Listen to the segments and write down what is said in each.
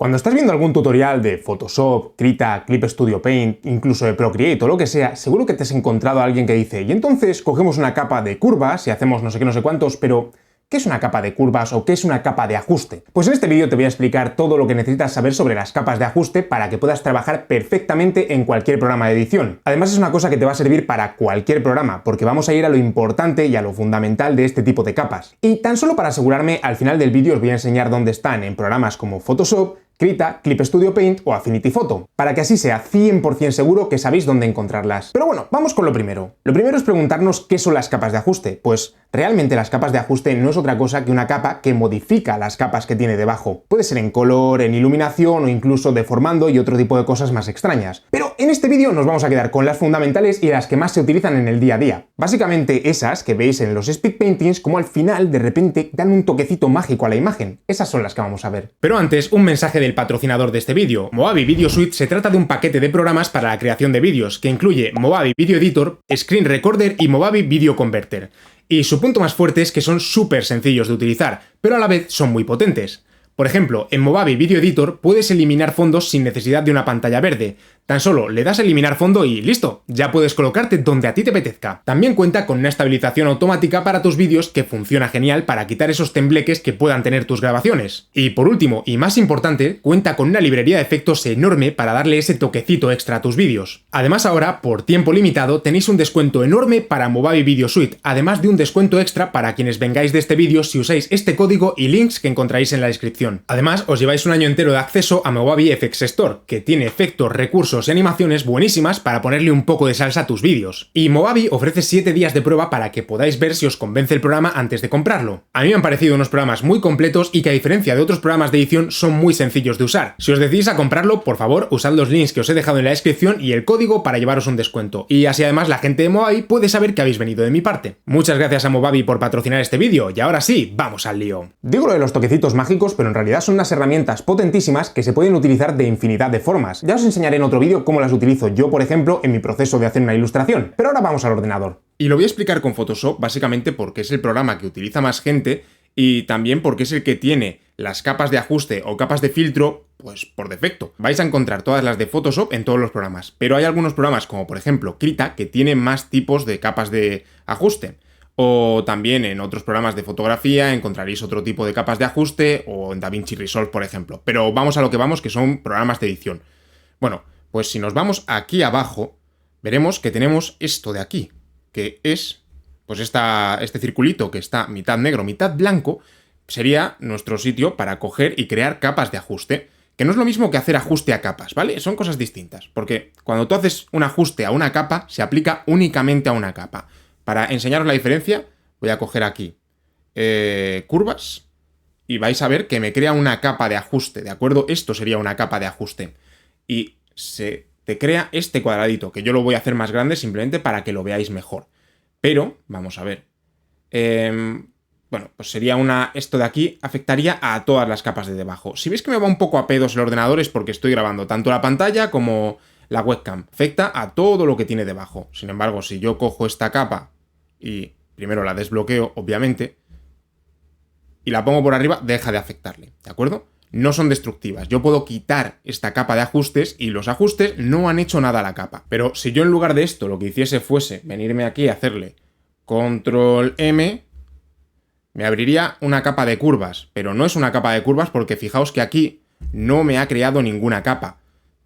Cuando estás viendo algún tutorial de Photoshop, Krita, Clip Studio Paint, incluso de Procreate o lo que sea, seguro que te has encontrado a alguien que dice, y entonces cogemos una capa de curvas y hacemos no sé qué, no sé cuántos, pero ¿qué es una capa de curvas o qué es una capa de ajuste? Pues en este vídeo te voy a explicar todo lo que necesitas saber sobre las capas de ajuste para que puedas trabajar perfectamente en cualquier programa de edición. Además es una cosa que te va a servir para cualquier programa, porque vamos a ir a lo importante y a lo fundamental de este tipo de capas. Y tan solo para asegurarme, al final del vídeo os voy a enseñar dónde están en programas como Photoshop, Krita, Clip Studio Paint o Affinity Photo, para que así sea 100% seguro que sabéis dónde encontrarlas. Pero bueno, vamos con lo primero. Lo primero es preguntarnos qué son las capas de ajuste. Pues realmente las capas de ajuste no es otra cosa que una capa que modifica las capas que tiene debajo. Puede ser en color, en iluminación o incluso deformando y otro tipo de cosas más extrañas. Pero en este vídeo nos vamos a quedar con las fundamentales y las que más se utilizan en el día a día. Básicamente esas que veis en los speed paintings, como al final de repente dan un toquecito mágico a la imagen. Esas son las que vamos a ver. Pero antes, un mensaje del patrocinador de este vídeo. Movavi Video Suite se trata de un paquete de programas para la creación de vídeos, que incluye Movavi Video Editor, Screen Recorder y Movavi Video Converter. Y su punto más fuerte es que son súper sencillos de utilizar, pero a la vez son muy potentes. Por ejemplo, en Movavi Video Editor puedes eliminar fondos sin necesidad de una pantalla verde. Tan solo le das a eliminar fondo y ¡listo! Ya puedes colocarte donde a ti te apetezca. También cuenta con una estabilización automática para tus vídeos que funciona genial para quitar esos tembleques que puedan tener tus grabaciones. Y por último, y más importante, cuenta con una librería de efectos enorme para darle ese toquecito extra a tus vídeos. Además ahora, por tiempo limitado, tenéis un descuento enorme para Movavi Video Suite, además de un descuento extra para quienes vengáis de este vídeo si usáis este código y links que encontráis en la descripción. Además, os lleváis un año entero de acceso a Movavi FX Store, que tiene efectos, recursos y animaciones buenísimas para ponerle un poco de salsa a tus vídeos. Y Movavi ofrece 7 días de prueba para que podáis ver si os convence el programa antes de comprarlo. A mí me han parecido unos programas muy completos y que a diferencia de otros programas de edición son muy sencillos de usar. Si os decidís a comprarlo, por favor, usad los links que os he dejado en la descripción y el código para llevaros un descuento. Y así además la gente de Movavi puede saber que habéis venido de mi parte. Muchas gracias a Movavi por patrocinar este vídeo y ahora sí, vamos al lío. Digo lo de los toquecitos mágicos, pero en realidad son unas herramientas potentísimas que se pueden utilizar de infinidad de formas. Ya os enseñaré en otro vídeo cómo las utilizo yo, por ejemplo, en mi proceso de hacer una ilustración. Pero ahora vamos al ordenador. Y lo voy a explicar con Photoshop básicamente porque es el programa que utiliza más gente y también porque es el que tiene las capas de ajuste o capas de filtro, pues por defecto. Vais a encontrar todas las de Photoshop en todos los programas, pero hay algunos programas como por ejemplo Krita que tienen más tipos de capas de ajuste. O también en otros programas de fotografía encontraréis otro tipo de capas de ajuste o en DaVinci Resolve, por ejemplo. Pero vamos a lo que vamos, que son programas de edición. Bueno, pues si nos vamos aquí abajo, veremos que tenemos esto de aquí, que es, pues este circulito que está mitad negro, mitad blanco, sería nuestro sitio para coger y crear capas de ajuste, que no es lo mismo que hacer ajuste a capas, ¿vale? Son cosas distintas, porque cuando tú haces un ajuste a una capa, se aplica únicamente a una capa. Para enseñaros la diferencia, voy a coger aquí curvas y vais a ver que me crea una capa de ajuste, ¿de acuerdo? Esto sería una capa de ajuste. Y se te crea este cuadradito, que yo lo voy a hacer más grande simplemente para que lo veáis mejor. Pero, vamos a ver. Bueno, pues sería esto de aquí afectaría a todas las capas de debajo. Si veis que me va un poco a pedos el ordenador es porque estoy grabando tanto la pantalla como la webcam. Afecta a todo lo que tiene debajo. Sin embargo, si yo cojo esta capa y primero la desbloqueo, obviamente, y la pongo por arriba, deja de afectarle, ¿de acuerdo? No son destructivas. Yo puedo quitar esta capa de ajustes y los ajustes no han hecho nada a la capa. Pero si yo en lugar de esto lo que hiciese fuese venirme aquí a hacerle Control M, me abriría una capa de curvas. Pero no es una capa de curvas porque fijaos que aquí no me ha creado ninguna capa.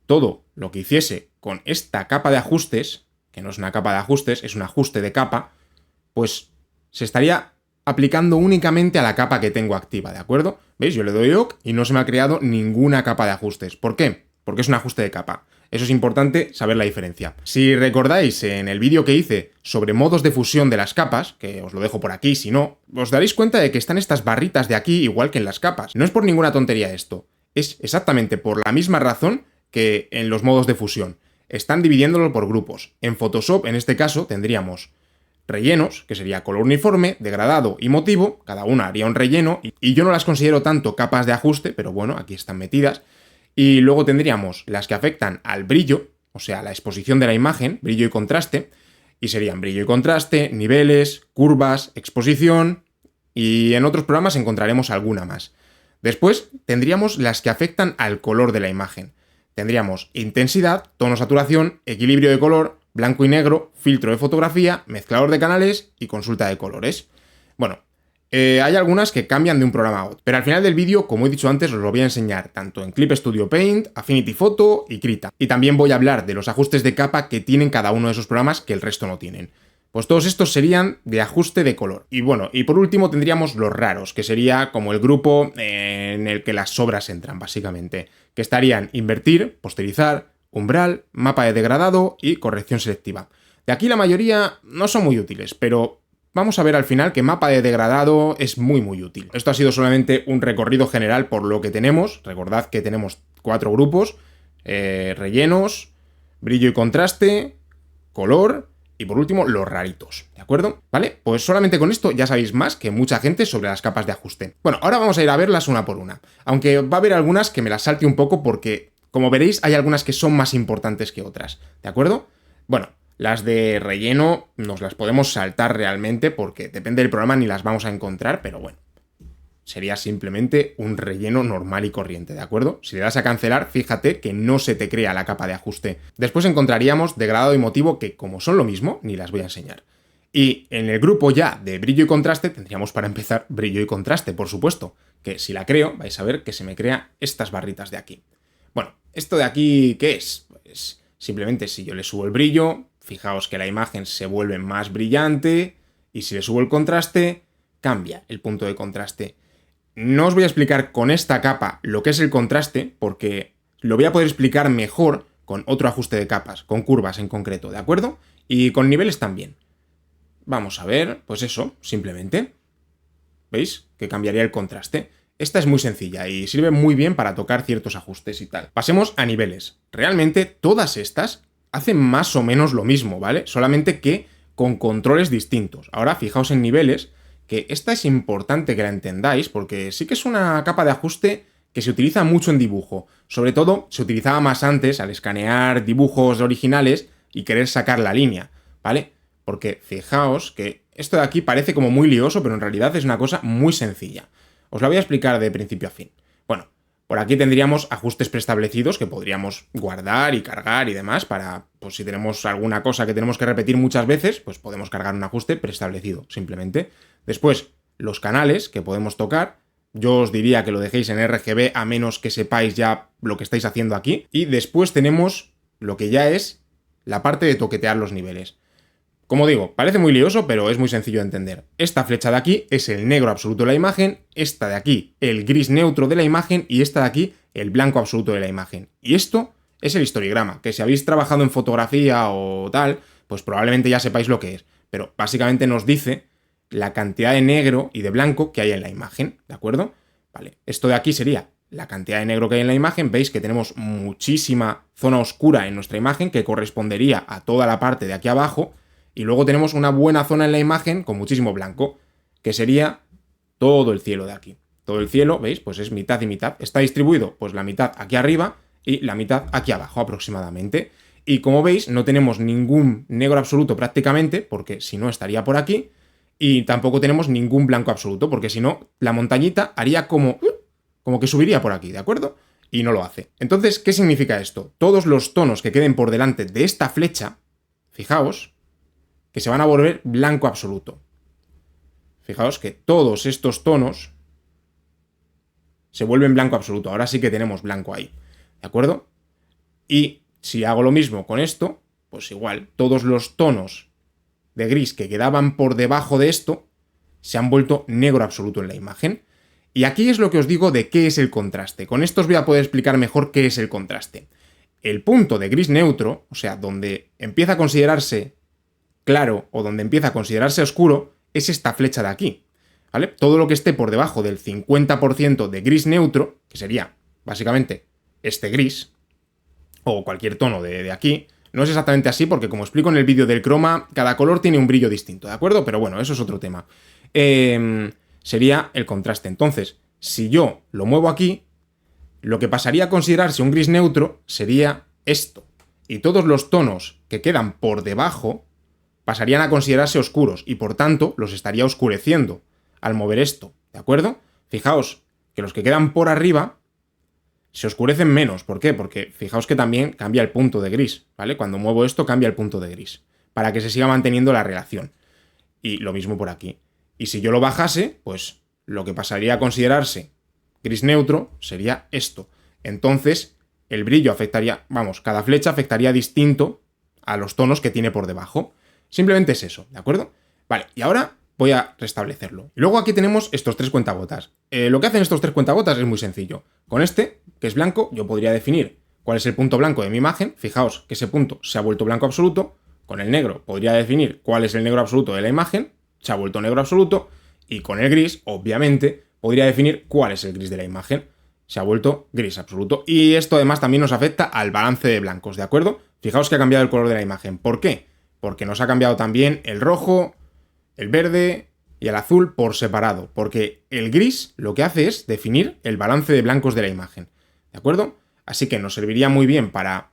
Todo lo que hiciese con esta capa de ajustes, que no es una capa de ajustes, es un ajuste de capa, pues se estaría aplicando únicamente a la capa que tengo activa, ¿de acuerdo? ¿Veis? Yo le doy OK y no se me ha creado ninguna capa de ajustes. ¿Por qué? Porque es un ajuste de capa. Eso es importante saber la diferencia. Si recordáis en el vídeo que hice sobre modos de fusión de las capas, que os lo dejo por aquí, si no, os daréis cuenta de que están estas barritas de aquí igual que en las capas. No es por ninguna tontería esto. Es exactamente por la misma razón que en los modos de fusión. Están dividiéndolo por grupos. En Photoshop, en este caso, tendríamos rellenos, que sería color uniforme, degradado y motivo, cada una haría un relleno, y yo no las considero tanto capas de ajuste, pero bueno, aquí están metidas. Y luego tendríamos las que afectan al brillo, o sea, la exposición de la imagen, brillo y contraste, y serían brillo y contraste, niveles, curvas, exposición, y en otros programas encontraremos alguna más. Después tendríamos las que afectan al color de la imagen. Tendríamos intensidad, tono, saturación, equilibrio de color, blanco y negro, filtro de fotografía, mezclador de canales y consulta de colores. Bueno, hay algunas que cambian de un programa a otro, pero al final del vídeo, como he dicho antes, os lo voy a enseñar tanto en Clip Studio Paint, Affinity Photo y Krita. Y también voy a hablar de los ajustes de capa que tienen cada uno de esos programas que el resto no tienen. Pues todos estos serían de ajuste de color. Y bueno, y por último tendríamos los raros, que sería como el grupo en el que las sobras entran, básicamente. Que estarían invertir, posterizar, umbral, mapa de degradado y corrección selectiva. De aquí la mayoría no son muy útiles, pero vamos a ver al final que mapa de degradado es muy útil. Esto ha sido solamente un recorrido general por lo que tenemos. Recordad que tenemos 4 grupos, rellenos, brillo y contraste, color y por último los raritos, ¿de acuerdo? ¿Vale? Pues solamente con esto ya sabéis más que mucha gente sobre las capas de ajuste. Bueno, ahora vamos a ir a verlas una por una, aunque va a haber algunas que me las salte un poco porque, como veréis, hay algunas que son más importantes que otras, ¿de acuerdo? Bueno, las de relleno nos las podemos saltar realmente porque depende del programa ni las vamos a encontrar, pero bueno, sería simplemente un relleno normal y corriente, ¿de acuerdo? Si le das a cancelar, fíjate que no se te crea la capa de ajuste. Después encontraríamos degradado y motivo que, como son lo mismo, ni las voy a enseñar. Y en el grupo ya de brillo y contraste tendríamos para empezar brillo y contraste, por supuesto, que si la creo vais a ver que se me crea estas barritas de aquí. Bueno, ¿esto de aquí qué es? Pues simplemente si yo le subo el brillo, fijaos que la imagen se vuelve más brillante y si le subo el contraste, cambia el punto de contraste. No os voy a explicar con esta capa lo que es el contraste, porque lo voy a poder explicar mejor con otro ajuste de capas, con curvas en concreto, ¿de acuerdo? Y con niveles también. Vamos a ver, pues eso, simplemente. ¿Veis? Que cambiaría el contraste. Esta es muy sencilla y sirve muy bien para tocar ciertos ajustes y tal. Pasemos a niveles. Realmente todas estas hacen más o menos lo mismo, ¿vale? Solamente que con controles distintos. Ahora fijaos en niveles, que esta es importante que la entendáis porque sí que es una capa de ajuste que se utiliza mucho en dibujo. Sobre todo se utilizaba más antes al escanear dibujos originales y querer sacar la línea, ¿vale? Porque fijaos que esto de aquí parece como muy lioso, pero en realidad es una cosa muy sencilla. Os la voy a explicar de principio a fin. Bueno, por aquí tendríamos ajustes preestablecidos que podríamos guardar y cargar y demás para, pues si tenemos alguna cosa que tenemos que repetir muchas veces, pues podemos cargar un ajuste preestablecido, simplemente. Después, los canales que podemos tocar. Yo os diría que lo dejéis en RGB a menos que sepáis ya lo que estáis haciendo aquí. Y después tenemos lo que ya es la parte de toquetear los niveles. Como digo, parece muy lioso, pero es muy sencillo de entender. Esta flecha de aquí es el negro absoluto de la imagen, esta de aquí el gris neutro de la imagen y esta de aquí el blanco absoluto de la imagen. Y esto es el histograma, que si habéis trabajado en fotografía o tal, pues probablemente ya sepáis lo que es. Pero básicamente nos dice la cantidad de negro y de blanco que hay en la imagen, ¿de acuerdo? Vale, esto de aquí sería la cantidad de negro que hay en la imagen. Veis que tenemos muchísima zona oscura en nuestra imagen que correspondería a toda la parte de aquí abajo. Y luego tenemos una buena zona en la imagen con muchísimo blanco, que sería todo el cielo de aquí. Todo el cielo, ¿veis? Pues es mitad y mitad. Está distribuido pues la mitad aquí arriba y la mitad aquí abajo aproximadamente. Y como veis, no tenemos ningún negro absoluto prácticamente, porque si no estaría por aquí. Y tampoco tenemos ningún blanco absoluto, porque si no, la montañita haría como que subiría por aquí, ¿de acuerdo? Y no lo hace. Entonces, ¿qué significa esto? Todos los tonos que queden por delante de esta flecha, fijaos, que se van a volver blanco absoluto. Fijaos que todos estos tonos se vuelven blanco absoluto. Ahora sí que tenemos blanco ahí, ¿de acuerdo? Y si hago lo mismo con esto, pues igual, todos los tonos de gris que quedaban por debajo de esto se han vuelto negro absoluto en la imagen. Y aquí es lo que os digo de qué es el contraste. Con esto os voy a poder explicar mejor qué es el contraste. El punto de gris neutro, o sea, donde empieza a considerarse claro o donde empieza a considerarse oscuro, es esta flecha de aquí, ¿vale? Todo lo que esté por debajo del 50% de gris neutro, que sería básicamente este gris, o cualquier tono de aquí, no es exactamente así porque como explico en el vídeo del croma, cada color tiene un brillo distinto, ¿de acuerdo? Pero bueno, eso es otro tema. Sería el contraste. Entonces, si yo lo muevo aquí, lo que pasaría a considerarse un gris neutro sería esto. Y todos los tonos que quedan por debajo pasarían a considerarse oscuros y por tanto los estaría oscureciendo al mover esto, ¿de acuerdo? Fijaos que los que quedan por arriba se oscurecen menos. ¿Por qué? Porque fijaos que también cambia el punto de gris, ¿vale? Cuando muevo esto cambia el punto de gris, para que se siga manteniendo la relación. Y lo mismo por aquí. Y si yo lo bajase, pues lo que pasaría a considerarse gris neutro sería esto. Entonces, el brillo afectaría, vamos, cada flecha afectaría distinto a los tonos que tiene por debajo. Simplemente es eso, ¿de acuerdo? Vale, y ahora voy a restablecerlo. Y luego aquí tenemos estos 3 cuentagotas. Lo que hacen estos 3 cuentagotas es muy sencillo. Con este, que es blanco, yo podría definir cuál es el punto blanco de mi imagen. Fijaos que ese punto se ha vuelto blanco absoluto. Con el negro podría definir cuál es el negro absoluto de la imagen. Se ha vuelto negro absoluto. Y con el gris, obviamente, podría definir cuál es el gris de la imagen. Se ha vuelto gris absoluto. Y esto además también nos afecta al balance de blancos, ¿de acuerdo? Fijaos que ha cambiado el color de la imagen. ¿Por qué? Porque nos ha cambiado también el rojo, el verde y el azul por separado. Porque el gris lo que hace es definir el balance de blancos de la imagen. ¿De acuerdo? Así que nos serviría muy bien para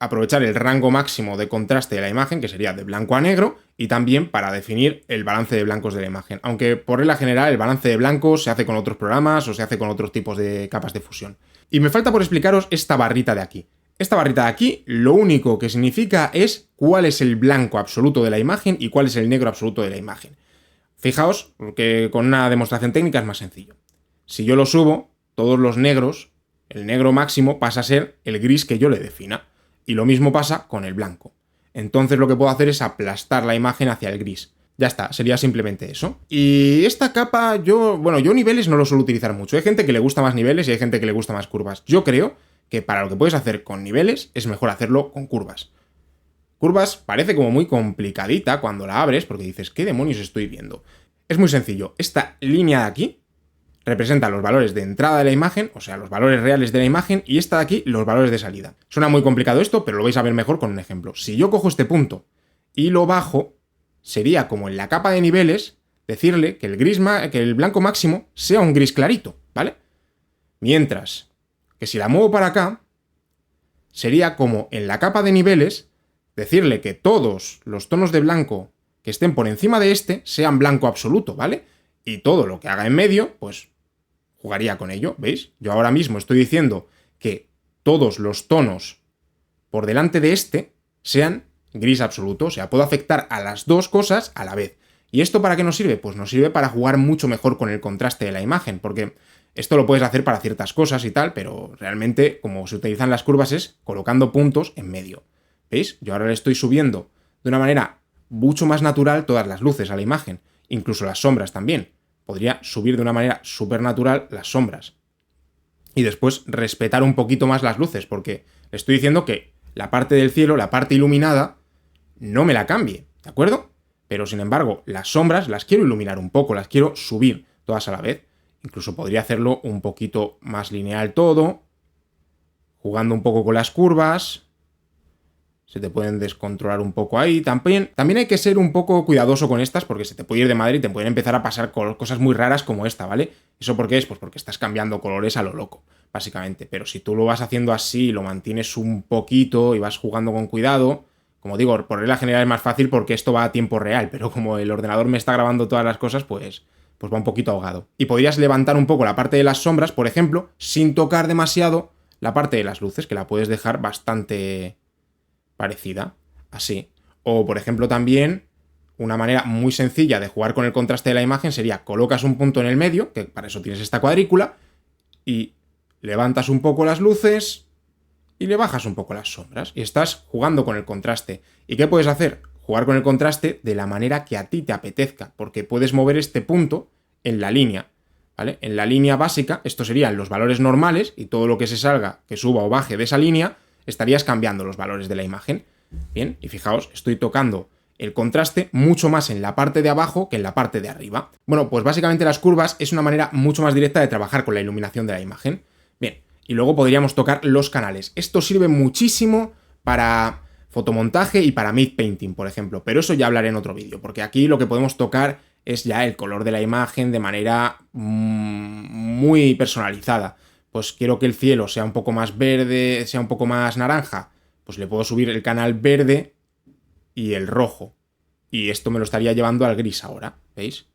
aprovechar el rango máximo de contraste de la imagen, que sería de blanco a negro, y también para definir el balance de blancos de la imagen. Aunque por regla general el balance de blancos se hace con otros programas o se hace con otros tipos de capas de fusión. Y me falta por explicaros esta barrita de aquí. Esta barrita de aquí lo único que significa es cuál es el blanco absoluto de la imagen y cuál es el negro absoluto de la imagen. Fijaos que con una demostración técnica es más sencillo. Si yo lo subo, todos los negros, el negro máximo pasa a ser el gris que yo le defina. Y lo mismo pasa con el blanco. Entonces lo que puedo hacer es aplastar la imagen hacia el gris. Ya está, sería simplemente eso. Y esta capa, yo niveles no lo suelo utilizar mucho. Hay gente que le gusta más niveles y hay gente que le gusta más curvas. Yo creo que para lo que puedes hacer con niveles es mejor hacerlo con curvas. Curvas parece como muy complicadita cuando la abres porque dices, ¿qué demonios estoy viendo? Es muy sencillo. Esta línea de aquí representa los valores de entrada de la imagen, o sea, los valores reales de la imagen, y esta de aquí, los valores de salida. Suena muy complicado esto, pero lo vais a ver mejor con un ejemplo. Si yo cojo este punto y lo bajo, sería como en la capa de niveles, decirle que el blanco máximo sea un gris clarito, ¿vale? Mientras que si la muevo para acá, sería como en la capa de niveles, decirle que todos los tonos de blanco que estén por encima de este sean blanco absoluto, ¿vale? Y todo lo que haga en medio, pues jugaría con ello, ¿veis? Yo ahora mismo estoy diciendo que todos los tonos por delante de este sean gris absoluto, o sea, puedo afectar a las dos cosas a la vez. ¿Y esto para qué nos sirve? Pues nos sirve para jugar mucho mejor con el contraste de la imagen, porque esto lo puedes hacer para ciertas cosas y tal, pero realmente como se utilizan las curvas es colocando puntos en medio. ¿Veis? Yo ahora le estoy subiendo de una manera mucho más natural todas las luces a la imagen, incluso las sombras también. Podría subir de una manera súper natural las sombras. Y después respetar un poquito más las luces, porque le estoy diciendo que la parte del cielo, la parte iluminada, no me la cambie, ¿de acuerdo? Pero sin embargo, las sombras las quiero iluminar un poco, las quiero subir todas a la vez. Incluso podría hacerlo un poquito más lineal todo, jugando un poco con las curvas. Se te pueden descontrolar un poco ahí. También hay que ser un poco cuidadoso con estas porque se te puede ir de madre y te pueden empezar a pasar cosas muy raras como esta, ¿vale? ¿Eso por qué es? Pues porque estás cambiando colores a lo loco, básicamente. Pero si tú lo vas haciendo así, lo mantienes un poquito y vas jugando con cuidado, como digo, por regla general es más fácil porque esto va a tiempo real, pero como el ordenador me está grabando todas las cosas, pues va un poquito ahogado. Y podrías levantar un poco la parte de las sombras, por ejemplo, sin tocar demasiado la parte de las luces, que la puedes dejar bastante parecida, así. O, por ejemplo, también una manera muy sencilla de jugar con el contraste de la imagen sería colocas un punto en el medio, que para eso tienes esta cuadrícula, y levantas un poco las luces y le bajas un poco las sombras. Y estás jugando con el contraste. ¿Y qué puedes hacer? Jugar con el contraste de la manera que a ti te apetezca, porque puedes mover este punto en la línea, ¿vale? En la línea básica, estos serían los valores normales, y todo lo que se salga, que suba o baje de esa línea, estarías cambiando los valores de la imagen. Bien, y fijaos, estoy tocando el contraste mucho más en la parte de abajo que en la parte de arriba. Bueno, pues básicamente las curvas es una manera mucho más directa de trabajar con la iluminación de la imagen. Bien, y luego podríamos tocar los canales. Esto sirve muchísimo para fotomontaje y para mid painting, por ejemplo, pero eso ya hablaré en otro vídeo, porque aquí lo que podemos tocar es ya el color de la imagen de manera muy personalizada. Pues quiero que el cielo sea un poco más verde, sea un poco más naranja, pues le puedo subir el canal verde y el rojo. Y esto me lo estaría llevando al gris ahora, ¿veis?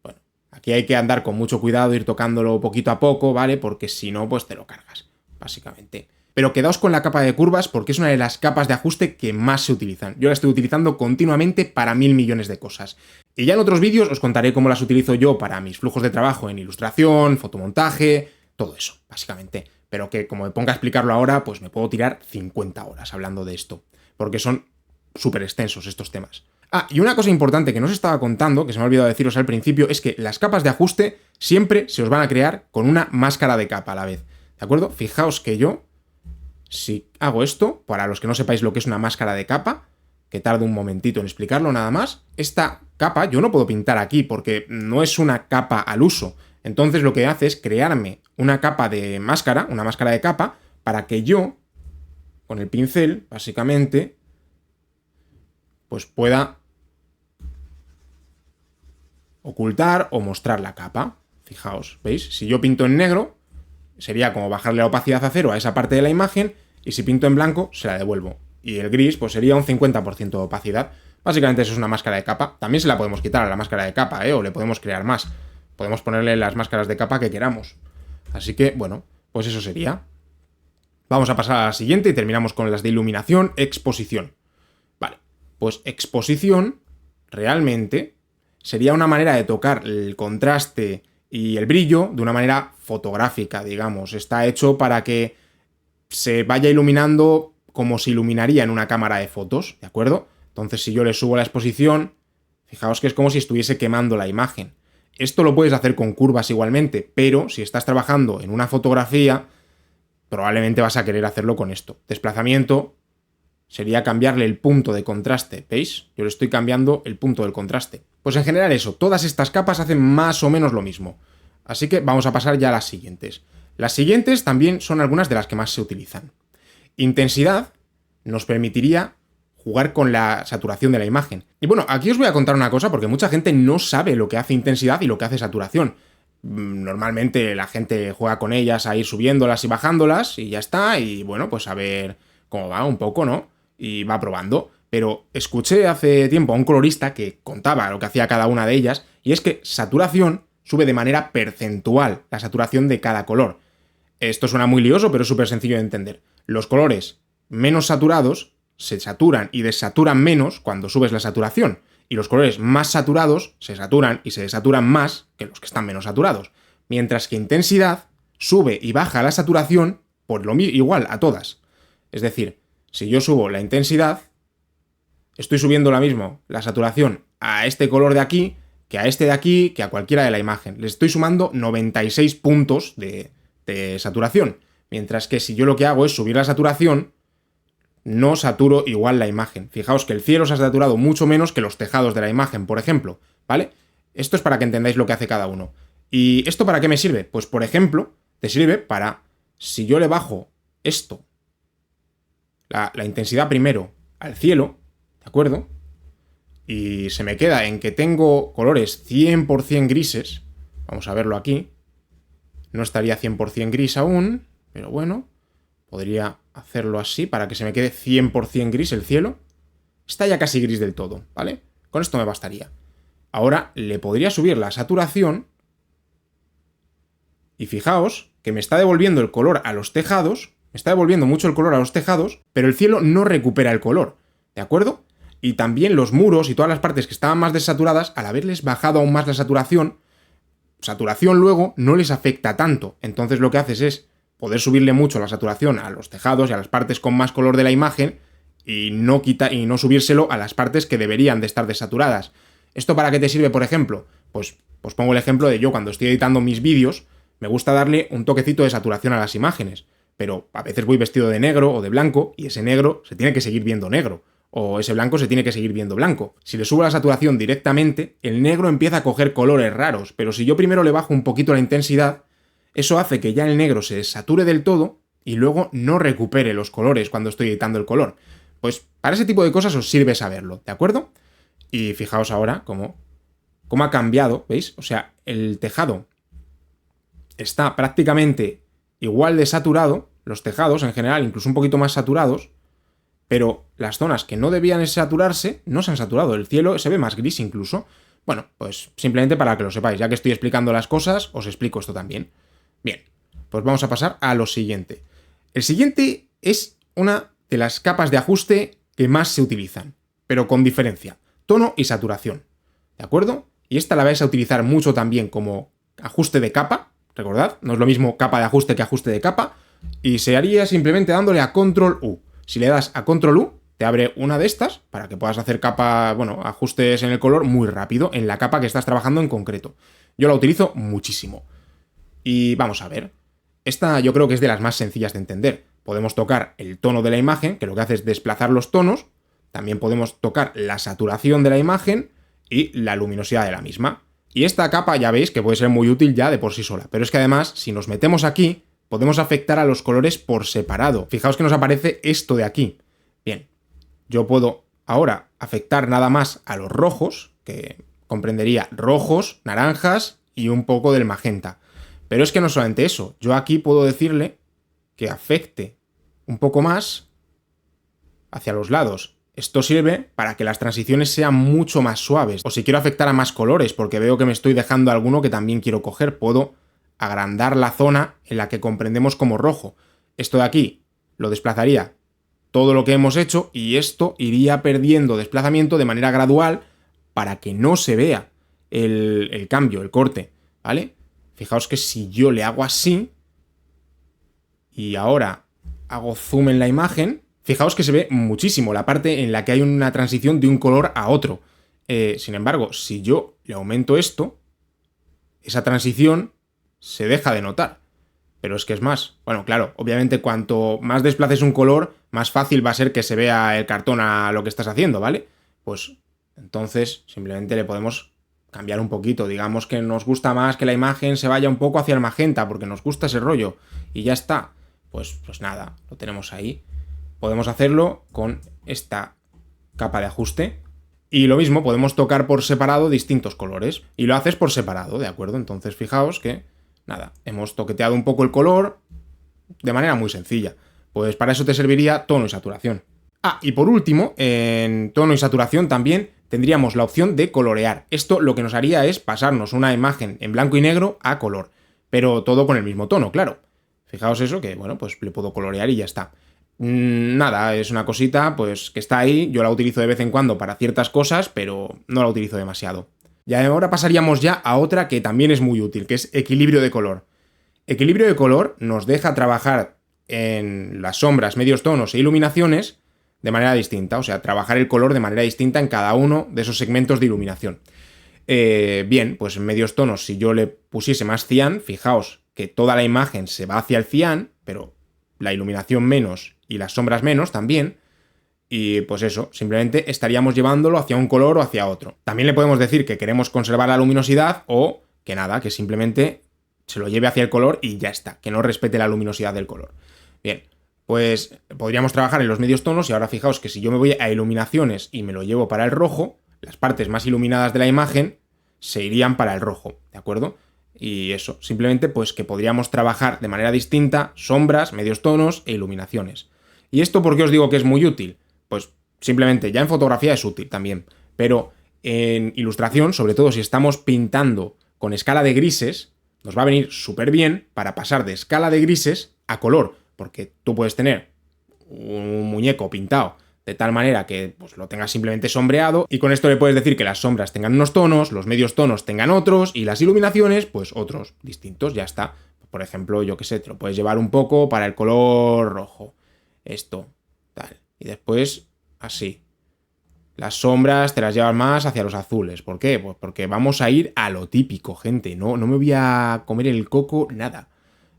Bueno, Aquí hay que andar con mucho cuidado, ir tocándolo poquito a poco, ¿vale? Porque si no, pues te lo cargas, básicamente. Pero quedaos con la capa de curvas porque es una de las capas de ajuste que más se utilizan. Yo la estoy utilizando continuamente para 1000 millones de cosas. Y ya en otros vídeos os contaré cómo las utilizo yo para mis flujos de trabajo en ilustración, fotomontaje, todo eso, básicamente. Pero que como me ponga a explicarlo ahora, pues me puedo tirar 50 horas hablando de esto. Porque son súper extensos estos temas. Ah, y una cosa importante que no os estaba contando, que se me ha olvidado deciros al principio, es que las capas de ajuste siempre se os van a crear con una máscara de capa a la vez. ¿De acuerdo? Fijaos que yo, si hago esto, para los que no sepáis lo que es una máscara de capa, que tardo un momentito en explicarlo nada más, esta capa yo no puedo pintar aquí porque no es una capa al uso. Entonces lo que hace es crearme una capa de máscara, una máscara de capa, para que yo, con el pincel, básicamente, pues pueda ocultar o mostrar la capa. Fijaos, ¿veis? Si yo pinto en negro, sería como bajarle la opacidad a 0 a esa parte de la imagen, y si pinto en blanco, se la devuelvo. Y el gris, pues sería un 50% de opacidad. Básicamente eso es una máscara de capa. También se la podemos quitar a la máscara de capa, o le podemos crear más. Podemos ponerle las máscaras de capa que queramos. Así que, bueno, pues eso sería. Vamos a pasar a la siguiente y terminamos con las de iluminación, exposición. Vale, pues exposición realmente sería una manera de tocar el contraste y el brillo de una manera fotográfica, digamos. Está hecho para que se vaya iluminando como se iluminaría en una cámara de fotos, ¿de acuerdo? Entonces, si yo le subo la exposición, fijaos que es como si estuviese quemando la imagen. Esto lo puedes hacer con curvas igualmente, pero si estás trabajando en una fotografía, probablemente vas a querer hacerlo con esto. Desplazamiento sería cambiarle el punto de contraste, ¿veis? Yo le estoy cambiando el punto del contraste. Pues en general eso, todas estas capas hacen más o menos lo mismo. Así que vamos a pasar ya a las siguientes. Las siguientes también son algunas de las que más se utilizan. Intensidad nos permitiría jugar con la saturación de la imagen. Y bueno, aquí os voy a contar una cosa porque mucha gente no sabe lo que hace intensidad y lo que hace saturación. Normalmente la gente juega con ellas a ir subiéndolas y bajándolas y ya está, y bueno, pues a ver cómo va un poco, ¿no? Y va probando. Pero escuché hace tiempo a un colorista que contaba lo que hacía cada una de ellas, y es que saturación sube de manera percentual la saturación de cada color. Esto suena muy lioso, pero es súper sencillo de entender. Los colores menos saturados se saturan y desaturan menos cuando subes la saturación, y los colores más saturados se saturan y se desaturan más que los que están menos saturados, mientras que intensidad sube y baja la saturación por lo igual a todas. Es decir, si yo subo la intensidad, estoy subiendo la misma, la saturación, a este color de aquí, que a este de aquí, que a cualquiera de la imagen. Le estoy sumando 96 puntos de saturación. Mientras que si yo lo que hago es subir la saturación, no saturo igual la imagen. Fijaos que el cielo se ha saturado mucho menos que los tejados de la imagen, por ejemplo, ¿vale? Esto es para que entendáis lo que hace cada uno. ¿Y esto para qué me sirve? Pues, por ejemplo, te sirve para, si yo le bajo esto, la intensidad primero al cielo, ¿de acuerdo? Y se me queda en que tengo colores 100% grises, vamos a verlo aquí, no estaría 100% gris aún, pero bueno, podría hacerlo así para que se me quede 100% gris el cielo. Está ya casi gris del todo, ¿vale? Con esto me bastaría. Ahora le podría subir la saturación y fijaos que me está devolviendo el color a los tejados, me está devolviendo mucho el color a los tejados, pero el cielo no recupera el color, ¿de acuerdo? Y también los muros y todas las partes que estaban más desaturadas, al haberles bajado aún más la saturación luego no les afecta tanto. Entonces lo que haces es poder subirle mucho la saturación a los tejados y a las partes con más color de la imagen y no subírselo a las partes que deberían de estar desaturadas. ¿Esto para qué te sirve, por ejemplo? Pues pongo el ejemplo de yo cuando estoy editando mis vídeos, me gusta darle un toquecito de saturación a las imágenes, pero a veces voy vestido de negro o de blanco y ese negro se tiene que seguir viendo negro. O ese blanco se tiene que seguir viendo blanco. Si le subo la saturación directamente, el negro empieza a coger colores raros, pero si yo primero le bajo un poquito la intensidad, eso hace que ya el negro se desature del todo y luego no recupere los colores cuando estoy editando el color. Pues para ese tipo de cosas os sirve saberlo, ¿de acuerdo? Y fijaos ahora cómo ha cambiado, ¿veis? O sea, el tejado está prácticamente igual de saturado, los tejados en general incluso un poquito más saturados, pero las zonas que no debían saturarse no se han saturado. El cielo se ve más gris incluso. Bueno, pues simplemente para que lo sepáis, ya que estoy explicando las cosas, os explico esto también. Bien, pues vamos a pasar a lo siguiente. El siguiente es una de las capas de ajuste que más se utilizan, pero con diferencia, tono y saturación, ¿de acuerdo? Y esta la vais a utilizar mucho también como ajuste de capa, recordad, no es lo mismo capa de ajuste que ajuste de capa, y se haría simplemente dándole a Control U. Si le das a Control U, te abre una de estas para que puedas hacer capa, bueno, ajustes en el color muy rápido en la capa que estás trabajando en concreto. Yo la utilizo muchísimo. Y vamos a ver. Esta yo creo que es de las más sencillas de entender. Podemos tocar el tono de la imagen, que lo que hace es desplazar los tonos. También podemos tocar la saturación de la imagen y la luminosidad de la misma. Y esta capa ya veis que puede ser muy útil ya de por sí sola. Pero es que además, si nos metemos aquí, podemos afectar a los colores por separado. Fijaos que nos aparece esto de aquí. Bien, yo puedo ahora afectar nada más a los rojos, que comprendería rojos, naranjas y un poco del magenta. Pero es que no solamente eso, yo aquí puedo decirle que afecte un poco más hacia los lados. Esto sirve para que las transiciones sean mucho más suaves. O si quiero afectar a más colores, porque veo que me estoy dejando alguno que también quiero coger, puedo agrandar la zona en la que comprendemos como rojo. Esto de aquí lo desplazaría todo lo que hemos hecho y esto iría perdiendo desplazamiento de manera gradual para que no se vea el cambio, el corte, ¿vale? Fijaos que si yo le hago así y ahora hago zoom en la imagen, fijaos que se ve muchísimo la parte en la que hay una transición de un color a otro. Sin embargo, si yo le aumento esto, esa transición se deja de notar. Pero es que es más. Bueno, claro, obviamente cuanto más desplaces un color, más fácil va a ser que se vea el cartón a lo que estás haciendo, ¿vale? Pues entonces simplemente le podemos cambiar un poquito. Digamos que nos gusta más que la imagen se vaya un poco hacia el magenta, porque nos gusta ese rollo. Y ya está. Pues nada, lo tenemos ahí. Podemos hacerlo con esta capa de ajuste. Y lo mismo, podemos tocar por separado distintos colores. Y lo haces por separado, ¿de acuerdo? Entonces fijaos que nada, hemos toqueteado un poco el color de manera muy sencilla. Pues para eso te serviría tono y saturación. Ah, y por último, en tono y saturación también tendríamos la opción de colorear. Esto lo que nos haría es pasarnos una imagen en blanco y negro a color, pero todo con el mismo tono, claro. Fijaos eso, que bueno, pues le puedo colorear y ya está. Nada, es una cosita pues que está ahí, yo la utilizo de vez en cuando para ciertas cosas, pero no la utilizo demasiado. Y ahora pasaríamos ya a otra que también es muy útil, que es equilibrio de color. Equilibrio de color nos deja trabajar en las sombras, medios tonos e iluminaciones de manera distinta, o sea, trabajar el color de manera distinta en cada uno de esos segmentos de iluminación. Bien, pues en medios tonos, si yo le pusiese más cian, fijaos que toda la imagen se va hacia el cian, pero la iluminación menos y las sombras menos también. Y pues eso, simplemente estaríamos llevándolo hacia un color o hacia otro. También le podemos decir que queremos conservar la luminosidad o que nada, que simplemente se lo lleve hacia el color y ya está, que no respete la luminosidad del color. Bien, pues podríamos trabajar en los medios tonos y ahora fijaos que si yo me voy a iluminaciones y me lo llevo para el rojo, las partes más iluminadas de la imagen se irían para el rojo, ¿de acuerdo? Y eso, simplemente pues que podríamos trabajar de manera distinta sombras, medios tonos e iluminaciones. ¿Y esto por qué os digo que es muy útil? Pues simplemente ya en fotografía es útil también, pero en ilustración, sobre todo si estamos pintando con escala de grises, nos va a venir súper bien para pasar de escala de grises a color, porque tú puedes tener un muñeco pintado de tal manera que pues, lo tengas simplemente sombreado y con esto le puedes decir que las sombras tengan unos tonos, los medios tonos tengan otros y las iluminaciones pues otros distintos, ya está. Por ejemplo, yo qué sé, te lo puedes llevar un poco para el color rojo, esto, tal. Y después, así. Las sombras te las llevas más hacia los azules. ¿Por qué? Pues porque vamos a ir a lo típico, gente. No me voy a comer el coco, nada.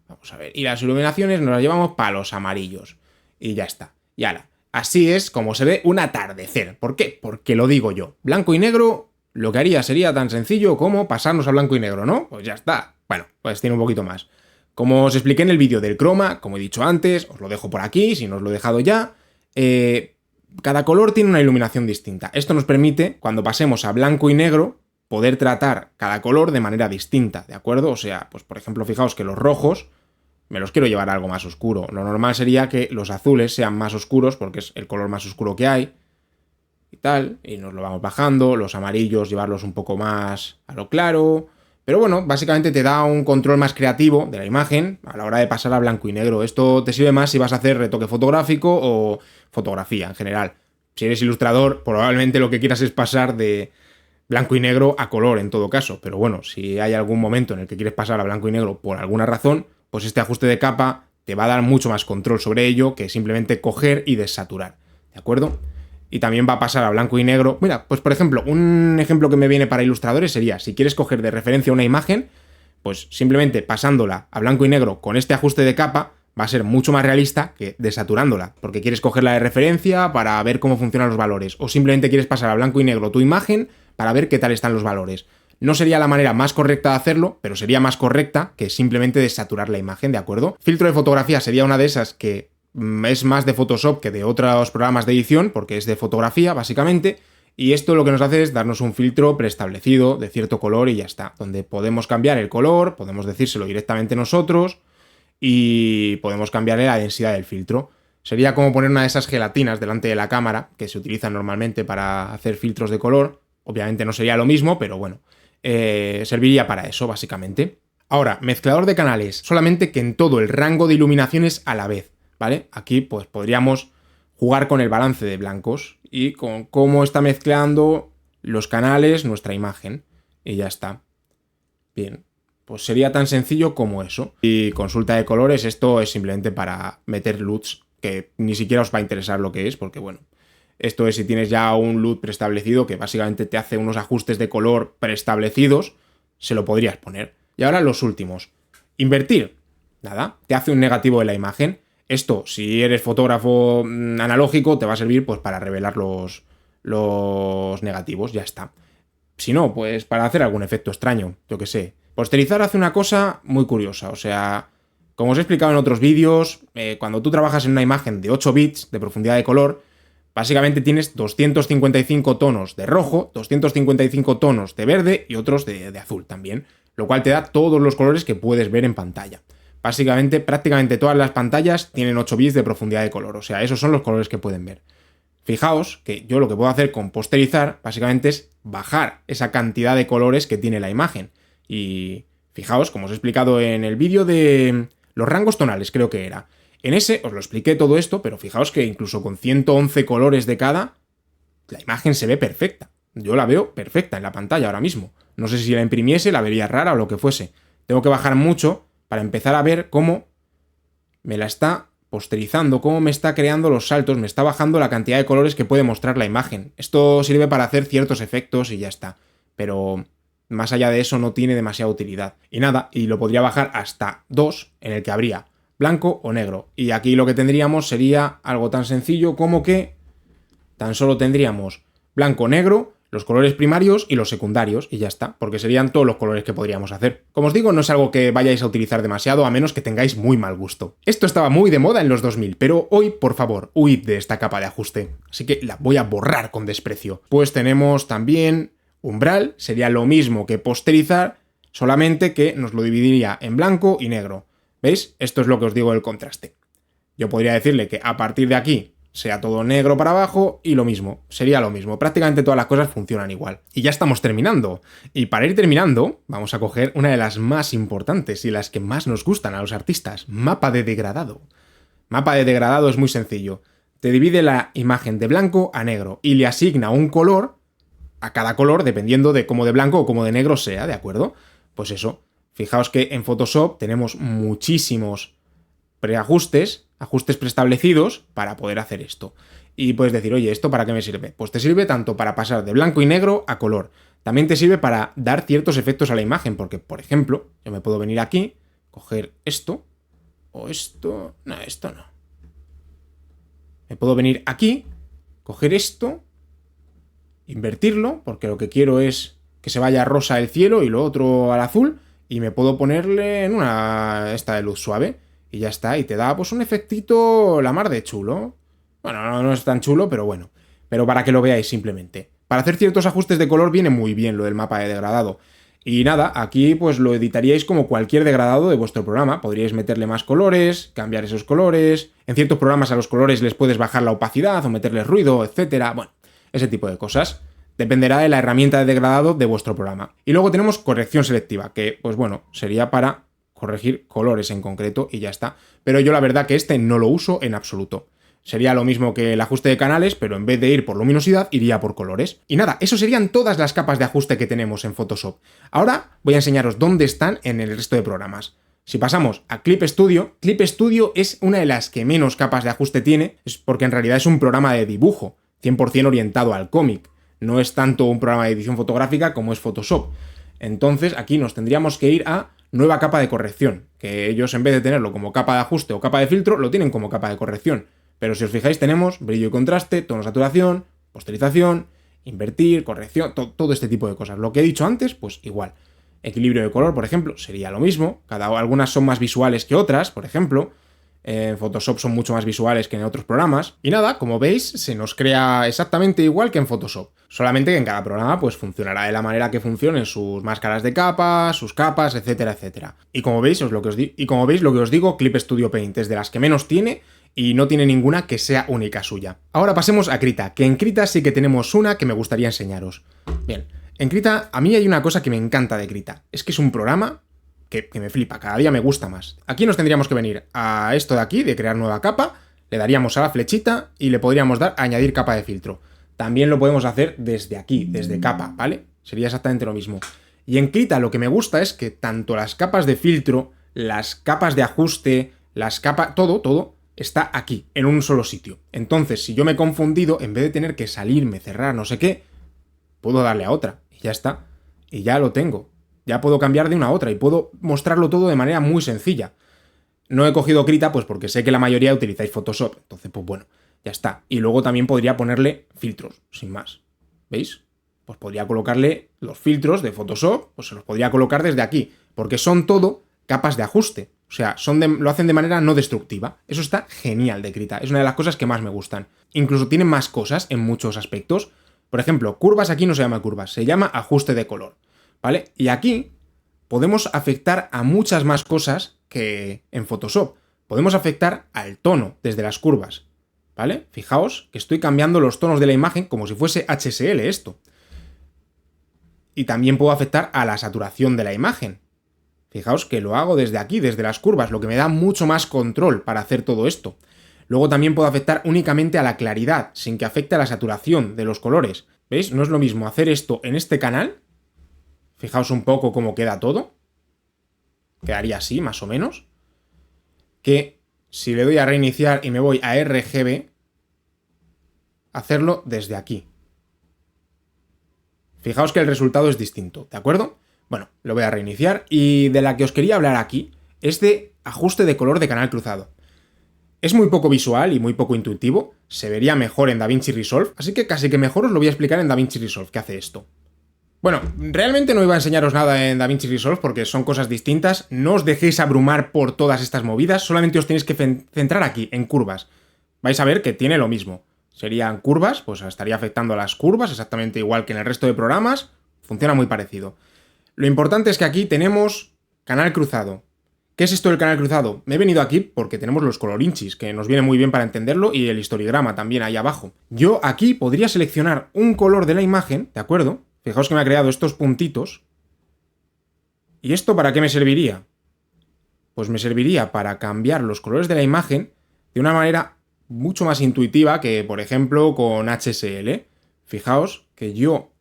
Vamos a ver. Y las iluminaciones nos las llevamos para los amarillos. Y ya está. Y ahora, así es como se ve un atardecer. ¿Por qué? Porque lo digo yo. Blanco y negro, lo que haría sería tan sencillo como pasarnos a blanco y negro, ¿no? Pues ya está. Bueno, pues tiene un poquito más. Como os expliqué en el vídeo del croma, como he dicho antes, os lo dejo por aquí, si no os lo he dejado ya. Cada color tiene una iluminación distinta. Esto nos permite, cuando pasemos a blanco y negro, poder tratar cada color de manera distinta, ¿de acuerdo? O sea, pues por ejemplo, fijaos que los rojos me los quiero llevar a algo más oscuro. Lo normal sería que los azules sean más oscuros, porque es el color más oscuro que hay. tal, y nos lo vamos bajando, los amarillos llevarlos un poco más a lo claro, pero bueno, básicamente te da un control más creativo de la imagen a la hora de pasar a blanco y negro. Esto te sirve más si vas a hacer retoque fotográfico o fotografía en general. Si eres ilustrador, probablemente lo que quieras es pasar de blanco y negro a color en todo caso, pero bueno, si hay algún momento en el que quieres pasar a blanco y negro por alguna razón, pues este ajuste de capa te va a dar mucho más control sobre ello que simplemente coger y desaturar, ¿de acuerdo? Y también va a pasar a blanco y negro. Mira, pues por ejemplo, un ejemplo que me viene para ilustradores sería, si quieres coger de referencia una imagen, pues simplemente pasándola a blanco y negro con este ajuste de capa va a ser mucho más realista que desaturándola, porque quieres cogerla de referencia para ver cómo funcionan los valores, o simplemente quieres pasar a blanco y negro tu imagen para ver qué tal están los valores. No sería la manera más correcta de hacerlo, pero sería más correcta que simplemente desaturar la imagen, ¿de acuerdo? Filtro de fotografía sería una de esas que es más de Photoshop que de otros programas de edición, porque es de fotografía, básicamente, y esto lo que nos hace es darnos un filtro preestablecido de cierto color y ya está, donde podemos cambiar el color, podemos decírselo directamente nosotros y podemos cambiarle la densidad del filtro. Sería como poner una de esas gelatinas delante de la cámara, que se utilizan normalmente para hacer filtros de color. Obviamente no sería lo mismo, pero bueno, serviría para eso, básicamente. Ahora, mezclador de canales, solamente que en todo el rango de iluminaciones a la vez, ¿vale? Aquí pues podríamos jugar con el balance de blancos y con cómo está mezclando los canales nuestra imagen. Y ya está. Bien, pues sería tan sencillo como eso. Y consulta de colores, esto es simplemente para meter LUTs, que ni siquiera os va a interesar lo que es, porque bueno, esto es si tienes ya un LUT preestablecido que básicamente te hace unos ajustes de color preestablecidos, se lo podrías poner. Y ahora los últimos. Invertir. Nada, te hace un negativo de la imagen. Esto, si eres fotógrafo analógico, te va a servir pues para revelar los negativos, ya está. Si no, pues para hacer algún efecto extraño, yo que sé. Posterizar hace una cosa muy curiosa, o sea, como os he explicado en otros vídeos, cuando tú trabajas en una imagen de 8 bits de profundidad de color, básicamente tienes 255 tonos de rojo, 255 tonos de verde y otros de azul también, lo cual te da todos los colores que puedes ver en pantalla. Básicamente, prácticamente todas las pantallas tienen 8 bits de profundidad de color, o sea, esos son los colores que pueden ver. Fijaos que yo lo que puedo hacer con posterizar, básicamente es bajar esa cantidad de colores que tiene la imagen. Y fijaos, como os he explicado en el vídeo de los rangos tonales, creo que era. En ese os lo expliqué todo esto, pero fijaos que incluso con 111 colores de cada, la imagen se ve perfecta. Yo la veo perfecta en la pantalla ahora mismo. No sé si la imprimiese, la vería rara o lo que fuese. Tengo que bajar mucho para empezar a ver cómo me la está posterizando, cómo me está creando los saltos, me está bajando la cantidad de colores que puede mostrar la imagen. Esto sirve para hacer ciertos efectos y ya está. Pero más allá de eso no tiene demasiada utilidad. Y nada, y lo podría bajar hasta 2, en el que habría blanco o negro. Y aquí lo que tendríamos sería algo tan sencillo como que tan solo tendríamos blanco, negro, los colores primarios y los secundarios, y ya está, porque serían todos los colores que podríamos hacer. Como os digo, no es algo que vayáis a utilizar demasiado, a menos que tengáis muy mal gusto. Esto estaba muy de moda en los 2000, pero hoy, por favor, huid de esta capa de ajuste. Así que la voy a borrar con desprecio. Pues tenemos también umbral, sería lo mismo que posterizar, solamente que nos lo dividiría en blanco y negro. ¿Veis? Esto es lo que os digo del contraste. Yo podría decirle que a partir de aquí sea todo negro para abajo y lo mismo, sería lo mismo. Prácticamente todas las cosas funcionan igual. Y ya estamos terminando. Y para ir terminando, vamos a coger una de las más importantes y las que más nos gustan a los artistas, mapa de degradado. Mapa de degradado es muy sencillo. Te divide la imagen de blanco a negro y le asigna un color a cada color dependiendo de cómo de blanco o cómo de negro sea, ¿de acuerdo? Pues eso. Fijaos que en Photoshop tenemos muchísimos preajustes, ajustes preestablecidos para poder hacer esto. Y puedes decir, oye, ¿esto para qué me sirve? Pues te sirve tanto para pasar de blanco y negro a color. También te sirve para dar ciertos efectos a la imagen, porque, por ejemplo, yo me puedo venir aquí, coger esto, o esto... No, esto no. Me puedo venir aquí, coger esto, invertirlo, porque lo que quiero es que se vaya rosa el cielo y lo otro al azul, y me puedo ponerle en una esta de luz suave. Y ya está, y te da pues un efectito la mar de chulo. Bueno, no es tan chulo, pero bueno. Pero para que lo veáis simplemente. Para hacer ciertos ajustes de color viene muy bien lo del mapa de degradado. Y nada, aquí pues lo editaríais como cualquier degradado de vuestro programa. Podríais meterle más colores, cambiar esos colores. En ciertos programas a los colores les puedes bajar la opacidad o meterles ruido, etcétera. Bueno, ese tipo de cosas. Dependerá de la herramienta de degradado de vuestro programa. Y luego tenemos corrección selectiva, que pues bueno, sería para corregir colores en concreto y ya está. Pero yo la verdad que este no lo uso en absoluto. Sería lo mismo que el ajuste de canales, pero en vez de ir por luminosidad, iría por colores. Y nada, eso serían todas las capas de ajuste que tenemos en Photoshop. Ahora voy a enseñaros dónde están en el resto de programas. Si pasamos a Clip Studio es una de las que menos capas de ajuste tiene, es porque en realidad es un programa de dibujo, 100% orientado al cómic. No es tanto un programa de edición fotográfica como es Photoshop. Entonces aquí nos tendríamos que ir a nueva capa de corrección, que ellos en vez de tenerlo como capa de ajuste o capa de filtro, lo tienen como capa de corrección. Pero si os fijáis tenemos brillo y contraste, tono saturación, posterización, invertir, corrección, todo este tipo de cosas. Lo que he dicho antes, pues igual. Equilibrio de color, por ejemplo, sería lo mismo. Algunas son más visuales que otras, por ejemplo. En Photoshop son mucho más visuales que en otros programas. Y nada, como veis, se nos crea exactamente igual que en Photoshop. Solamente que en cada programa pues funcionará de la manera que funcionen sus máscaras de capas, sus capas, etcétera, etcétera. Y como veis, lo que os digo, Clip Studio Paint es de las que menos tiene y no tiene ninguna que sea única suya. Ahora pasemos a Krita, que en Krita sí que tenemos una que me gustaría enseñaros. Bien, en Krita a mí hay una cosa que me encanta de Krita. Es que es un programa que me flipa, cada día me gusta más. Aquí nos tendríamos que venir a esto de aquí, de crear nueva capa, le daríamos a la flechita y le podríamos dar a añadir capa de filtro. También lo podemos hacer desde aquí, desde capa, ¿vale? Sería exactamente lo mismo. Y en Krita lo que me gusta es que tanto las capas de filtro, las capas de ajuste, las capas, todo está aquí, en un solo sitio. Entonces, si yo me he confundido, en vez de tener que salirme, cerrar, no sé qué, puedo darle a otra y ya está. Y ya lo tengo. Ya puedo cambiar de una a otra y puedo mostrarlo todo de manera muy sencilla. No he cogido Krita pues porque sé que la mayoría utilizáis Photoshop. Entonces, pues bueno, ya está. Y luego también podría ponerle filtros, sin más. ¿Veis? Pues podría colocarle los filtros de Photoshop, pues se los podría colocar desde aquí. Porque son todo capas de ajuste. O sea, lo hacen de manera no destructiva. Eso está genial de Krita. Es una de las cosas que más me gustan. Incluso tiene más cosas en muchos aspectos. Por ejemplo, curvas aquí no se llama curvas, se llama ajuste de color. ¿Vale? Y aquí podemos afectar a muchas más cosas que en Photoshop. Podemos afectar al tono desde las curvas, ¿vale? Fijaos que estoy cambiando los tonos de la imagen como si fuese HSL esto. Y también puedo afectar a la saturación de la imagen. Fijaos que lo hago desde aquí, desde las curvas, lo que me da mucho más control para hacer todo esto. Luego también puedo afectar únicamente a la claridad, sin que afecte a la saturación de los colores. ¿Veis? No es lo mismo hacer esto en este canal. Fijaos un poco cómo queda todo. Quedaría así, más o menos. Que si le doy a reiniciar y me voy a RGB, hacerlo desde aquí. Fijaos que el resultado es distinto, ¿de acuerdo? Bueno, lo voy a reiniciar y de la que os quería hablar aquí es de ajuste de color de canal cruzado. Es muy poco visual y muy poco intuitivo, se vería mejor en DaVinci Resolve, así que casi que mejor os lo voy a explicar en DaVinci Resolve, que hace esto. Bueno, realmente no iba a enseñaros nada en DaVinci Resolve porque son cosas distintas, no os dejéis abrumar por todas estas movidas, solamente os tenéis que centrar aquí, en curvas. Vais a ver que tiene lo mismo. Serían curvas, pues estaría afectando a las curvas, exactamente igual que en el resto de programas, funciona muy parecido. Lo importante es que aquí tenemos canal cruzado. ¿Qué es esto del canal cruzado? Me he venido aquí porque tenemos los colorinchis, que nos viene muy bien para entenderlo, y el histograma también ahí abajo. Yo aquí podría seleccionar un color de la imagen, ¿de acuerdo? Fijaos que me ha creado estos puntitos. ¿Y esto para qué me serviría? Pues me serviría para cambiar los colores de la imagen de una manera mucho más intuitiva que, por ejemplo, con HSL. Fijaos que yo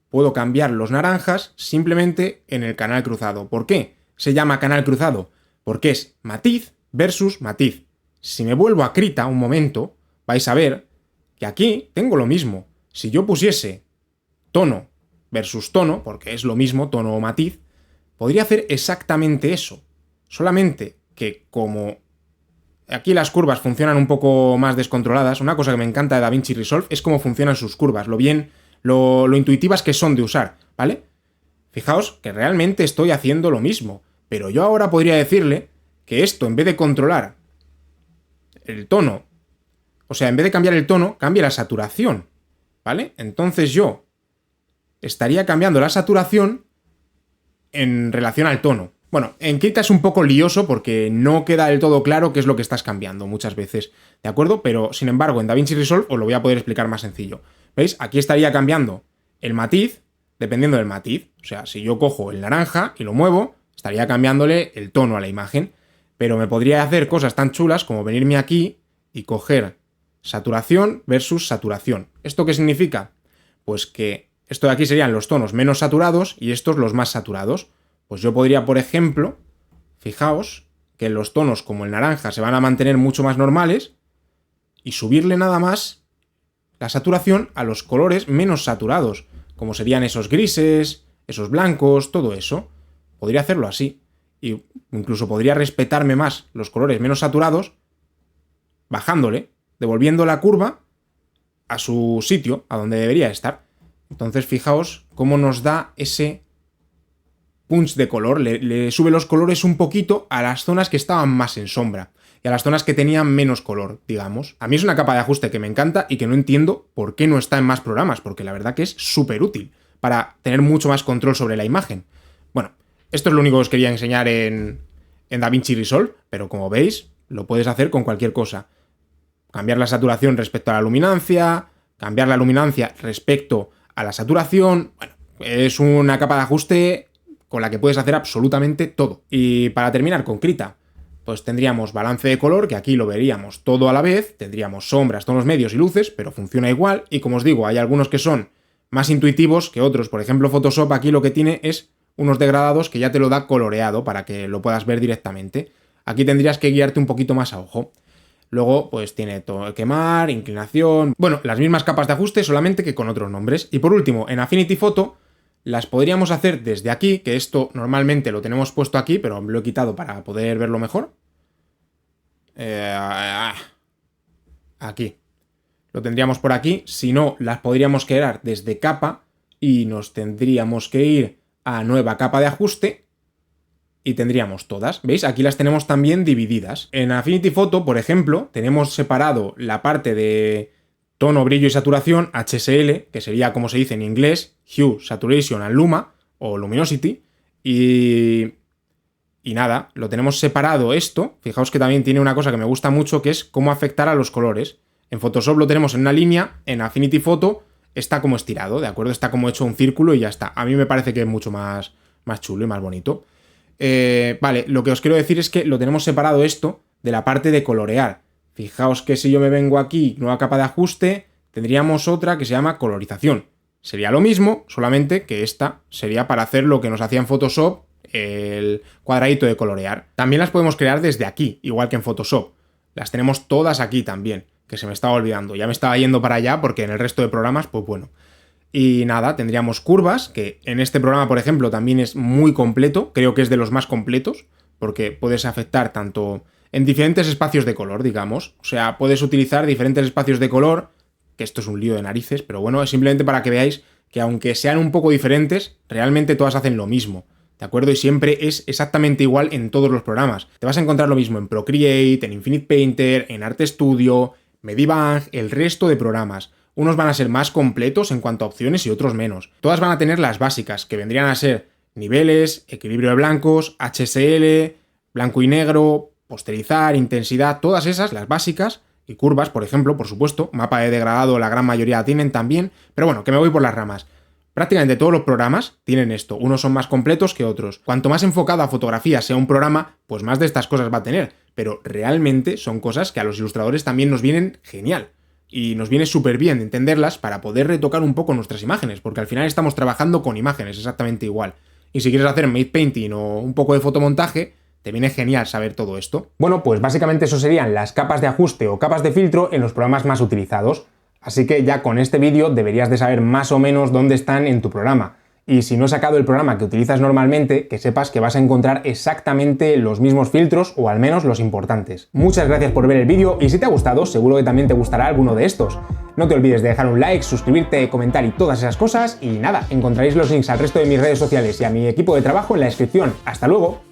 puedo cambiar los naranjas simplemente en el canal cruzado. ¿Por qué se llama canal cruzado? Porque es matiz versus matiz. Si me vuelvo a Krita un momento, vais a ver que aquí tengo lo mismo. Si yo pusiese tono versus tono, porque es lo mismo, tono o matiz, podría hacer exactamente eso. Solamente que como aquí las curvas funcionan un poco más descontroladas, una cosa que me encanta de DaVinci Resolve es cómo funcionan sus curvas, lo intuitivas que son de usar, ¿vale? Fijaos que realmente estoy haciendo lo mismo, pero yo ahora podría decirle que esto, en vez de controlar el tono, o sea, en vez de cambiar el tono, cambie la saturación, ¿vale? Entonces yo estaría cambiando la saturación en relación al tono. Bueno, en Krita es un poco lioso porque no queda del todo claro qué es lo que estás cambiando muchas veces, ¿de acuerdo? Pero, sin embargo, en DaVinci Resolve os lo voy a poder explicar más sencillo. ¿Veis? Aquí estaría cambiando el matiz dependiendo del matiz. O sea, si yo cojo el naranja y lo muevo, estaría cambiándole el tono a la imagen. Pero me podría hacer cosas tan chulas como venirme aquí y coger saturación versus saturación. ¿Esto qué significa? Pues que esto de aquí serían los tonos menos saturados y estos los más saturados. Pues yo podría, por ejemplo, fijaos que los tonos como el naranja se van a mantener mucho más normales y subirle nada más la saturación a los colores menos saturados, como serían esos grises, esos blancos, todo eso. Podría hacerlo así. Y incluso podría respetarme más los colores menos saturados bajándole, devolviendo la curva a su sitio, a donde debería estar. Entonces fijaos cómo nos da ese punch de color, le sube los colores un poquito a las zonas que estaban más en sombra y a las zonas que tenían menos color, digamos. A mí es una capa de ajuste que me encanta y que no entiendo por qué no está en más programas, porque la verdad que es súper útil para tener mucho más control sobre la imagen. Bueno, esto es lo único que os quería enseñar en DaVinci Resolve, pero como veis, lo puedes hacer con cualquier cosa. Cambiar la saturación respecto a la luminancia, cambiar la luminancia respecto a la saturación. Bueno, es una capa de ajuste con la que puedes hacer absolutamente todo. Y para terminar con Krita, pues tendríamos balance de color, que aquí lo veríamos todo a la vez, tendríamos sombras, tonos medios y luces, pero funciona igual, y como os digo, hay algunos que son más intuitivos que otros. Por ejemplo, Photoshop aquí lo que tiene es unos degradados que ya te lo da coloreado para que lo puedas ver directamente. Aquí tendrías que guiarte un poquito más a ojo. Luego, pues tiene todo quemar, inclinación... Bueno, las mismas capas de ajuste, solamente que con otros nombres. Y por último, en Affinity Photo las podríamos hacer desde aquí, que esto normalmente lo tenemos puesto aquí, pero lo he quitado para poder verlo mejor. Aquí. Lo tendríamos por aquí. Si no, las podríamos crear desde capa y nos tendríamos que ir a nueva capa de ajuste y tendríamos todas. ¿Veis? Aquí las tenemos también divididas. En Affinity Photo, por ejemplo, tenemos separado la parte de tono, brillo y saturación, HSL, que sería como se dice en inglés, Hue, Saturation and Luma, o Luminosity, y nada, lo tenemos separado esto. Fijaos que también tiene una cosa que me gusta mucho, que es cómo afectar a los colores. En Photoshop lo tenemos en una línea, en Affinity Photo está como estirado, ¿de acuerdo? Está como hecho un círculo y ya está. A mí me parece que es mucho más chulo y más bonito. Vale, lo que os quiero decir es que lo tenemos separado esto de la parte de colorear. Fijaos que si yo me vengo aquí, nueva capa de ajuste, tendríamos otra que se llama colorización. Sería lo mismo, solamente que esta sería para hacer lo que nos hacía en Photoshop, el cuadradito de colorear. También las podemos crear desde aquí, igual que en Photoshop. Las tenemos todas aquí también, que se me estaba olvidando. Ya me estaba yendo para allá porque en el resto de programas, pues bueno. Y nada, tendríamos curvas, que en este programa, por ejemplo, también es muy completo. Creo que es de los más completos, porque puedes afectar tanto en diferentes espacios de color, digamos. O sea, puedes utilizar diferentes espacios de color, que esto es un lío de narices, pero bueno, es simplemente para que veáis que aunque sean un poco diferentes, realmente todas hacen lo mismo, ¿de acuerdo? Y siempre es exactamente igual en todos los programas. Te vas a encontrar lo mismo en Procreate, en Infinite Painter, en Art Studio, Medibang, el resto de programas. Unos van a ser más completos en cuanto a opciones y otros menos. Todas van a tener las básicas, que vendrían a ser niveles, equilibrio de blancos, HSL, blanco y negro, posterizar, intensidad, todas esas, las básicas, y curvas, por ejemplo, por supuesto, mapa de degradado la gran mayoría tienen también, pero bueno, que me voy por las ramas. Prácticamente todos los programas tienen esto, unos son más completos que otros. Cuanto más enfocado a fotografía sea un programa, pues más de estas cosas va a tener, pero realmente son cosas que a los ilustradores también nos vienen genial. Y nos viene súper bien entenderlas para poder retocar un poco nuestras imágenes, porque al final estamos trabajando con imágenes exactamente igual. Y si quieres hacer made painting o un poco de fotomontaje, te viene genial saber todo esto. Bueno, pues básicamente eso serían las capas de ajuste o capas de filtro en los programas más utilizados. Así que ya con este vídeo deberías de saber más o menos dónde están en tu programa. Y si no he sacado el programa que utilizas normalmente, que sepas que vas a encontrar exactamente los mismos filtros o al menos los importantes. Muchas gracias por ver el vídeo y si te ha gustado, seguro que también te gustará alguno de estos. No te olvides de dejar un like, suscribirte, comentar y todas esas cosas y nada, encontraréis los links al resto de mis redes sociales y a mi equipo de trabajo en la descripción. ¡Hasta luego!